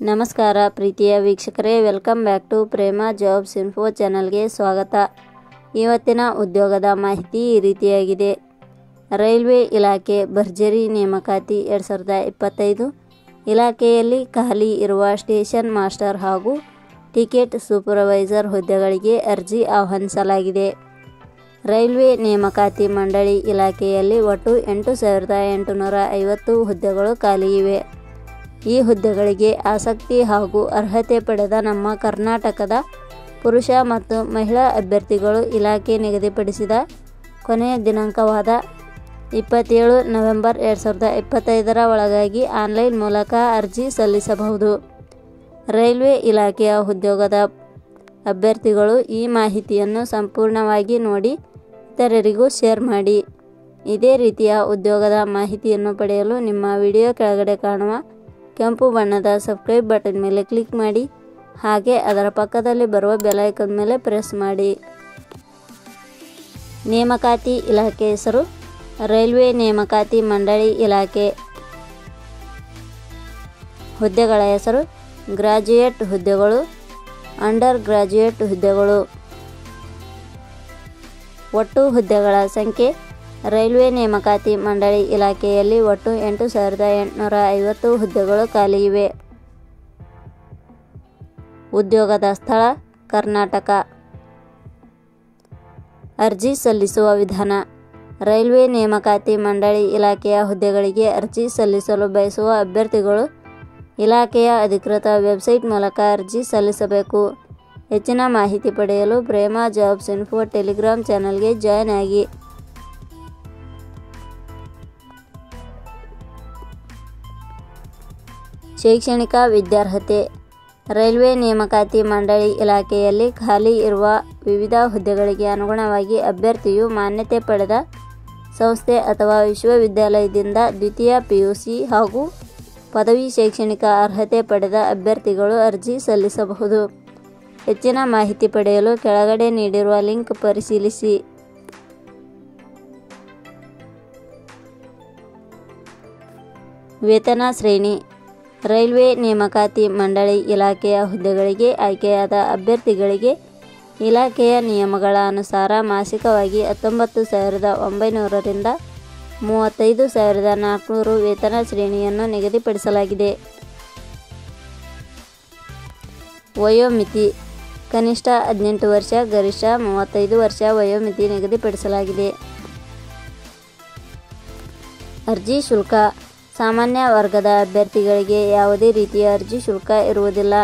ನಮಸ್ಕಾರ ಪ್ರೀತಿಯ ವೀಕ್ಷಕರೇ, welcome back to Prema jobs info ಚಾನಲ್ಗೆ ಸ್ವಾಗತ. ಇವತ್ತಿನ ಉದ್ಯೋಗದ ಮಾಹಿತಿ ಈ ರೀತಿಯಾಗಿದೆ. ರೈಲ್ವೆ ಇಲಾಖೆ ಭರ್ಜರಿ ನೇಮಕಾತಿ 2025. ಇಲಾಖೆಯಲ್ಲಿ ಖಾಲಿ ಇರುವ ಸ್ಟೇಷನ್ ಮಾಸ್ಟರ್ ಹಾಗೂ ಟಿಕೆಟ್ ಸೂಪರ್ವೈಸರ್ ಹುದ್ದೆಗಳಿಗೆ ಅರ್ಜಿ ಆಹ್ವಾನಿಸಲಾಗಿದೆ. ರೈಲ್ವೆ ನೇಮಕಾತಿ ಮಂಡಳಿ ಇಲಾಖೆಯಲ್ಲಿ ಒಟ್ಟು 8,850 ಹುದ್ದೆಗಳು ಖಾಲಿ ಇವೆ. ಈ ಹುದ್ದೆಗಳಿಗೆ ಆಸಕ್ತಿ ಹಾಗೂ ಅರ್ಹತೆ ಪಡೆದ ನಮ್ಮ ಕರ್ನಾಟಕದ ಪುರುಷ ಮತ್ತು ಮಹಿಳಾ ಅಭ್ಯರ್ಥಿಗಳು ಇಲಾಖೆ ನಿಗದಿಪಡಿಸಿದ ಕೊನೆಯ ದಿನಾಂಕವಾದ 27 ನವೆಂಬರ್ 2025 ಒಳಗಾಗಿ ಆನ್ಲೈನ್ ಮೂಲಕ ಅರ್ಜಿ ಸಲ್ಲಿಸಬಹುದು. ರೈಲ್ವೆ ಇಲಾಖೆಯ ಉದ್ಯೋಗದ ಅಭ್ಯರ್ಥಿಗಳು ಈ ಮಾಹಿತಿಯನ್ನು ಸಂಪೂರ್ಣವಾಗಿ ನೋಡಿ ಇತರರಿಗೂ ಶೇರ್ ಮಾಡಿ. ಇದೇ ರೀತಿಯ ಉದ್ಯೋಗದ ಮಾಹಿತಿಯನ್ನು ಪಡೆಯಲು ನಿಮ್ಮ ವಿಡಿಯೋ ಕೆಳಗಡೆ ಕಾಣುವ ಕೆಂಪು ಬಣ್ಣದ ಸಬ್ಸ್ಕ್ರೈಬ್ ಬಟನ್ ಮೇಲೆ ಕ್ಲಿಕ್ ಮಾಡಿ, ಹಾಗೆ ಅದರ ಪಕ್ಕದಲ್ಲಿ ಬರುವ ಬೆಲ್ ಐಕಾನ್ ಮೇಲೆ ಪ್ರೆಸ್ ಮಾಡಿ. ನೇಮಕಾತಿ ಇಲಾಖೆ ಹೆಸರು ರೈಲ್ವೆ ನೇಮಕಾತಿ ಮಂಡಳಿ ಇಲಾಖೆ. ಹುದ್ದೆಗಳ ಹೆಸರು ಗ್ರಾಜ್ಯುಯೇಟ್ ಹುದ್ದೆಗಳು, ಅಂಡರ್ ಗ್ರಾಜ್ಯುಯೇಟ್ ಹುದ್ದೆಗಳು. ಒಟ್ಟು ಹುದ್ದೆಗಳ ಸಂಖ್ಯೆ ರೈಲ್ವೆ ನೇಮಕಾತಿ ಮಂಡಳಿ ಇಲಾಖೆಯಲ್ಲಿ ಒಟ್ಟು 8,850 ಹುದ್ದೆಗಳು ಖಾಲಿ ಇವೆ. ಉದ್ಯೋಗದ ಸ್ಥಳ ಕರ್ನಾಟಕ. ಅರ್ಜಿ ಸಲ್ಲಿಸುವ ವಿಧಾನ. ರೈಲ್ವೆ ನೇಮಕಾತಿ ಮಂಡಳಿ ಇಲಾಖೆಯ ಹುದ್ದೆಗಳಿಗೆ ಅರ್ಜಿ ಸಲ್ಲಿಸಲು ಬಯಸುವ ಅಭ್ಯರ್ಥಿಗಳು ಇಲಾಖೆಯ ಅಧಿಕೃತ ವೆಬ್ಸೈಟ್ ಮೂಲಕ ಅರ್ಜಿ ಸಲ್ಲಿಸಬೇಕು. ಹೆಚ್ಚಿನ ಮಾಹಿತಿ ಪಡೆಯಲು ಪ್ರೇಮ ಜಾಬ್ಸ್ ಇನ್ಫೋ ಟೆಲಿಗ್ರಾಮ್ ಚಾನಲ್ಗೆ ಜಾಯ್ನ್ ಆಗಿ. ಶೈಕ್ಷಣಿಕ ವಿದ್ಯಾರ್ಹತೆ. ರೈಲ್ವೆ ನೇಮಕಾತಿ ಮಂಡಳಿ ಇಲಾಖೆಯಲ್ಲಿ ಖಾಲಿ ಇರುವ ವಿವಿಧ ಹುದ್ದೆಗಳಿಗೆ ಅನುಗುಣವಾಗಿ ಅಭ್ಯರ್ಥಿಯು ಮಾನ್ಯತೆ ಪಡೆದ ಸಂಸ್ಥೆ ಅಥವಾ ವಿಶ್ವವಿದ್ಯಾಲಯದಿಂದ ದ್ವಿತೀಯ PUC ಹಾಗೂ ಪದವಿ ಶೈಕ್ಷಣಿಕ ಅರ್ಹತೆ ಪಡೆದ ಅಭ್ಯರ್ಥಿಗಳು ಅರ್ಜಿ ಸಲ್ಲಿಸಬಹುದು. ಹೆಚ್ಚಿನ ಮಾಹಿತಿ ಪಡೆಯಲು ಕೆಳಗಡೆ ನೀಡಿರುವ ಲಿಂಕ್ ಪರಿಶೀಲಿಸಿ. ವೇತನ ಶ್ರೇಣಿ. ರೈಲ್ವೆ ನೇಮಕಾತಿ ಮಂಡಳಿ ಇಲಾಖೆಯ ಹುದ್ದೆಗಳಿಗೆ ಆಯ್ಕೆಯಾದ ಅಭ್ಯರ್ಥಿಗಳಿಗೆ ಇಲಾಖೆಯ ನಿಯಮಗಳ ಅನುಸಾರ ಮಾಸಿಕವಾಗಿ 19,900 ರಿಂದ 35,400 ವೇತನ ಶ್ರೇಣಿಯನ್ನು ನಿಗದಿಪಡಿಸಲಾಗಿದೆ. ವಯೋಮಿತಿ. ಕನಿಷ್ಠ 18 ವರ್ಷ, ಗರಿಷ್ಠ 35 ವರ್ಷ ವಯೋಮಿತಿ ನಿಗದಿಪಡಿಸಲಾಗಿದೆ. ಅರ್ಜಿ ಶುಲ್ಕ. ಸಾಮಾನ್ಯ ವರ್ಗದ ಅಭ್ಯರ್ಥಿಗಳಿಗೆ ಯಾವುದೇ ರೀತಿಯ ಅರ್ಜಿ ಶುಲ್ಕ ಇರುವುದಿಲ್ಲ.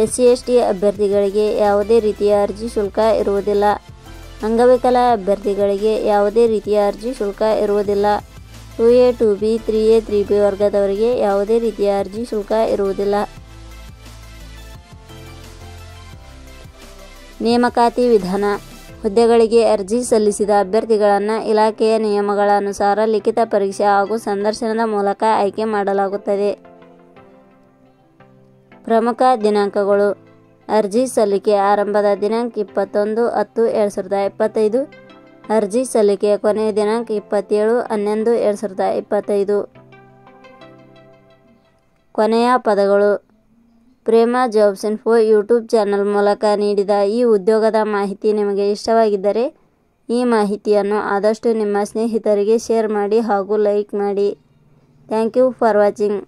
SC/ST ಅಭ್ಯರ್ಥಿಗಳಿಗೆ ಯಾವುದೇ ರೀತಿಯ ಅರ್ಜಿ ಶುಲ್ಕ ಇರುವುದಿಲ್ಲ. ಅಂಗವಿಕಲ ಅಭ್ಯರ್ಥಿಗಳಿಗೆ ಯಾವುದೇ ರೀತಿಯ ಅರ್ಜಿ ಶುಲ್ಕ ಇರುವುದಿಲ್ಲ. 2A 2B 3A 3B ವರ್ಗದವರಿಗೆ ಯಾವುದೇ ರೀತಿಯ ಅರ್ಜಿ ಶುಲ್ಕ ಇರುವುದಿಲ್ಲ. ನೇಮಕಾತಿ ವಿಧಾನ. ಹುದ್ದೆಗಳಿಗೆ ಅರ್ಜಿ ಸಲ್ಲಿಸಿದ ಅಭ್ಯರ್ಥಿಗಳನ್ನು ಇಲಾಖೆಯ ನಿಯಮಗಳ ಅನುಸಾರ ಲಿಖಿತ ಪರೀಕ್ಷೆ ಹಾಗೂ ಸಂದರ್ಶನದ ಮೂಲಕ ಆಯ್ಕೆ ಮಾಡಲಾಗುತ್ತದೆ. ಪ್ರಮುಖ ದಿನಾಂಕಗಳು. ಅರ್ಜಿ ಸಲ್ಲಿಕೆ ಆರಂಭದ ದಿನಾಂಕ 21/10/2025. ಅರ್ಜಿ ಸಲ್ಲಿಕೆಯ ಕೊನೆಯ ದಿನಾಂಕ 27/11/2025. ಕೊನೆಯ ಪದಗಳು. ಪ್ರೇಮ ಜಾಬ್ಸ್ ಇನ್ಫೋ ಯೂಟ್ಯೂಬ್ ಚಾನಲ್ ಮೂಲಕ ನೀಡಿದ ಈ ಉದ್ಯೋಗದ ಮಾಹಿತಿ ನಿಮಗೆ ಇಷ್ಟವಾಗಿದ್ದರೆ ಈ ಮಾಹಿತಿಯನ್ನು ಆದಷ್ಟು ನಿಮ್ಮ ಸ್ನೇಹಿತರಿಗೆ ಶೇರ್ ಮಾಡಿ ಹಾಗೂ ಲೈಕ್ ಮಾಡಿ. Thank you for watching.